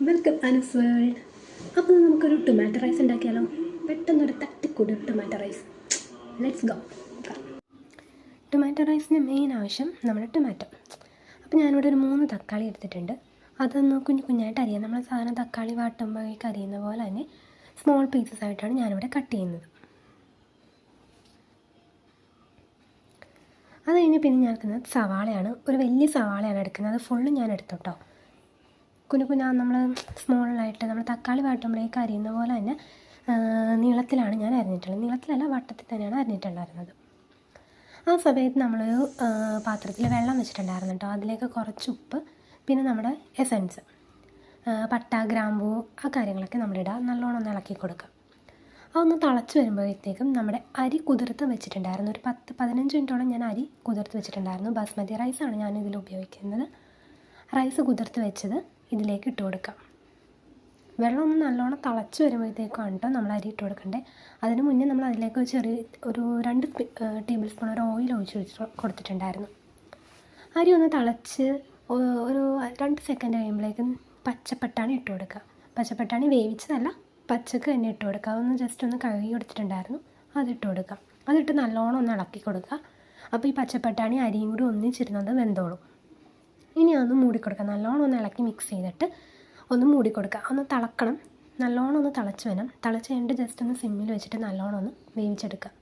Welcome Anas world. അപ്പോൾ നമുക്കൊരു tomato rice ഉണ്ടാക്കിയാലോ? പെട്ടെന്നൊരു തട്ടിക്കൂട് tomato rice. Let's go. Tomato റൈസിന് മെയിൻ ആവശ്യം നമ്മുടെ ടൊമാറ്റോ. അപ്പോൾ ഞാനിവിടെ ഒരു 3 തക്കാളി എടുത്തിട്ടുണ്ട്. അതൊന്ന് കുഞ്ഞു കുഞ്ഞായിട്ട് അരിയാം. നമ്മൾ സാധാരണ തക്കാളി വാട്ടുമ്പോഴേക്ക് അരിയുന്ന പോലെ തന്നെ സ്മോൾ പീസസ് ആയിട്ടാണ് ഞാനിവിടെ കട്ട് ചെയ്യുന്നത്. അത് കഴിഞ്ഞ് പിന്നെ ഞാൻ എടുക്കുന്നത് സവാളയാണ്. ഒരു വലിയ സവാളയാണ് എടുക്കുന്നത്. അത് ഫുള്ള് ഞാൻ എടുത്തു കേട്ടോ. കുഞ്ഞു നമ്മൾ സ്മോളായിട്ട് നമ്മൾ തക്കാളി വാട്ടുമ്പോഴേക്ക് അരിയുന്ന പോലെ തന്നെ നീളത്തിലാണ് ഞാൻ അരിഞ്ഞിട്ടുള്ളത്. നീളത്തിലല്ല, വട്ടത്തിൽ തന്നെയാണ് അരിഞ്ഞിട്ടുണ്ടായിരുന്നത്. ആ സമയത്ത് നമ്മളൊരു പാത്രത്തിൽ വെള്ളം വെച്ചിട്ടുണ്ടായിരുന്നു കേട്ടോ. അതിലേക്ക് കുറച്ച് ഉപ്പ്, പിന്നെ നമ്മുടെ എസൻസ്, പട്ട, ഗ്രാമ്പൂ, ആ കാര്യങ്ങളൊക്കെ നമ്മളിടുക. നല്ലോണം ഒന്ന് ഇളക്കി കൊടുക്കുക. അതൊന്ന് തിളച്ച് വരുമ്പോഴത്തേക്കും നമ്മുടെ അരി കുതിർത്ത് വെച്ചിട്ടുണ്ടായിരുന്നു. ഒരു 10-15 മിനിറ്റോളം ഞാൻ അരി കുതിർത്ത് വെച്ചിട്ടുണ്ടായിരുന്നു. ബാസ്മതി റൈസാണ് ഞാനിതിൽ ഉപയോഗിക്കുന്നത്. റൈസ് കുതിർത്ത് വെച്ചത് ഇതിലേക്ക് ഇട്ട് കൊടുക്കാം. വെള്ളം ഒന്ന് നല്ലോണം തിളച്ച് വരുമ്പോഴത്തേക്കാണ് കേട്ടോ നമ്മൾ അരി ഇട്ട് കൊടുക്കണ്ടേ. അതിന് മുന്നേ നമ്മൾ അതിലേക്ക് ഒരു 2 ടേബിൾ സ്പൂൺ ഒരു ഓയിൽ ഒഴിച്ച് കൊടുത്തിട്ടുണ്ടായിരുന്നു. അരി ഒന്ന് തിളച്ച് ഒരു 2 സെക്കൻഡ് കഴിയുമ്പോഴേക്കും പച്ചപ്പട്ടാണി ഇട്ട് കൊടുക്കുക. പച്ചപ്പട്ടാണി വേവിച്ചതല്ല, പച്ചക്ക് തന്നെ ഇട്ട് കൊടുക്കുക. അതൊന്ന് ജസ്റ്റ് ഒന്ന് കഴുകി കൊടുത്തിട്ടുണ്ടായിരുന്നു, അതിട്ട് കൊടുക്കുക. അതിട്ട് നല്ലോണം ഒന്ന് ഇളക്കി കൊടുക്കുക. അപ്പോൾ ഈ പച്ചപ്പട്ടാണി അരിയും കൂടി ഒന്നിച്ചിരുന്നത് വെന്തോളും. ഇനി അതൊന്ന് മൂടിക്കൊടുക്കുക. നല്ലോണം ഒന്ന് ഇളക്കി മിക്സ് ചെയ്തിട്ട് ഒന്ന് മൂടിക്കൊടുക്കുക. ഒന്ന് തിളക്കണം, നല്ലോണം ഒന്ന് തിളച്ച് വരണം. തിളച്ച് കഴിഞ്ഞിട്ട് ജസ്റ്റ് ഒന്ന് സിമ്മിൽ വെച്ചിട്ട് നല്ലോണം ഒന്ന് വേവിച്ചെടുക്കുക.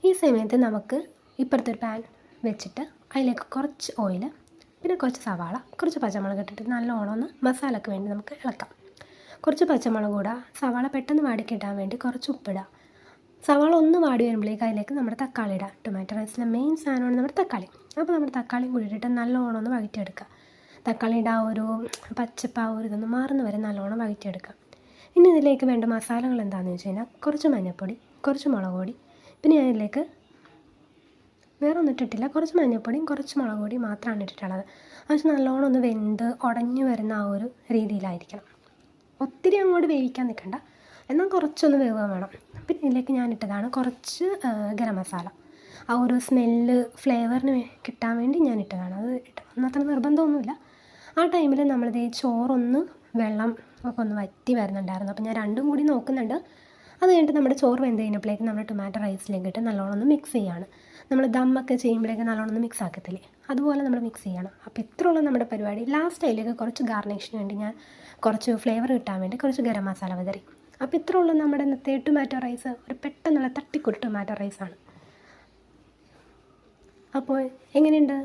ഈ സമയത്ത് നമുക്ക് ഇപ്പുറത്തൊരു പാൻ വെച്ചിട്ട് അതിലേക്ക് കുറച്ച് ഓയിൽ, പിന്നെ കുറച്ച് സവാള, കുറച്ച് പച്ചമുളക് ഇട്ടിട്ട് നല്ലോണം ഒന്ന് മസാലയ്ക്ക് വേണ്ടി നമുക്ക് ഇളക്കാം. കുറച്ച് പച്ചമുളക് ഇടുക. സവാള പെട്ടെന്ന് വാടിക്കിട്ടാൻ വേണ്ടി കുറച്ച് ഉപ്പിടുക. സവാള ഒന്ന് വാടി വരുമ്പോഴേക്ക് അതിലേക്ക് നമ്മുടെ തക്കാളി ഇടുക. ടൊമാറ്റോ റൈസിലെ മെയിൻ സാധനമാണ് നമ്മുടെ തക്കാളി. അപ്പോൾ നമ്മുടെ തക്കാളിയും കൂടി ഇട്ടിട്ട് നല്ലോണം ഒന്ന് വഴറ്റിയെടുക്കുക. തക്കാളിയുടെ ആ ഒരു പച്ചപ്പ്, ആ ഒരു ഇതൊന്ന് മാറുന്ന വരെ നല്ലോണം വഴറ്റിയെടുക്കുക. ഇനി ഇതിലേക്ക് വേണ്ട മസാലകൾ എന്താണെന്ന് വെച്ച് കഴിഞ്ഞാൽ കുറച്ച് മഞ്ഞൾപ്പൊടി, കുറച്ച് മുളക് പൊടി, പിന്നെ അതിലേക്ക് വേറെ ഒന്നും ഇട്ടിട്ടില്ല. കുറച്ച് മഞ്ഞൾപ്പൊടിയും കുറച്ച് മുളക് പൊടിയും മാത്രമാണ് ഇട്ടിട്ടുള്ളത്. അത് നല്ലോണം ഒന്ന് വെന്ത് ഉടഞ്ഞു വരുന്ന ആ ഒരു രീതിയിലായിരിക്കണം. ഒത്തിരി അങ്ങോട്ട് വേവിക്കാൻ നിൽക്കണ്ട, എന്നാൽ കുറച്ചൊന്ന് വേവാൻ വേണം. പിന്നെ ഇതിലേക്ക് ഞാൻ ഇട്ടതാണ് കുറച്ച് ഗരം മസാല. ആ ഒരു സ്മെല്ല്, ഫ്ലേവറിന് കിട്ടാൻ വേണ്ടി ഞാൻ ഇട്ടതാണ്. അത് അത്ര നിർബന്ധമൊന്നുമില്ല. ആ ടൈമിൽ നമ്മളിത് ചോറൊന്ന് വെള്ളം ഒക്കെ ഒന്ന് വറ്റി വരുന്നുണ്ടായിരുന്നു. അപ്പോൾ ഞാൻ രണ്ടും കൂടി നോക്കുന്നുണ്ട്. അത് കഴിഞ്ഞിട്ട് നമ്മുടെ ചോറ് വെന്ത് കഴിഞ്ഞപ്പോഴേക്കും നമ്മുടെ ടൊമാറ്റോ റൈസിലേക്ക് ഇട്ട് നല്ലോണം ഒന്ന് മിക്സ് ചെയ്യാണ്. നമ്മൾ ദമ്മൊക്കെ ചെയ്യുമ്പോഴേക്കും നല്ലോണം ഒന്ന് മിക്സ് ആക്കത്തില്ലേ, അതുപോലെ നമ്മൾ മിക്സ് ചെയ്യണം. അപ്പോൾ ഇത്രയുള്ള നമ്മുടെ പരിപാടി. ലാസ്റ്റ് അതിലേക്ക് കുറച്ച് ഗാർണിഷിന് വേണ്ടി ഞാൻ കുറച്ച് ഫ്ലേവർ കിട്ടാൻ വേണ്ടി കുറച്ച് ഗരം മസാല വിതറി. അപ്പോൾ ഇത്രയുള്ള നമ്മുടെ ഇന്നത്തെ ടൊമാറ്റോ റൈസ്. ഒരു പെട്ടെന്നുള്ള തട്ടിക്കൂട്ട് ടൊമാറ്റോ റൈസാണ്. അപ്പോൾ എങ്ങനെയുണ്ട്?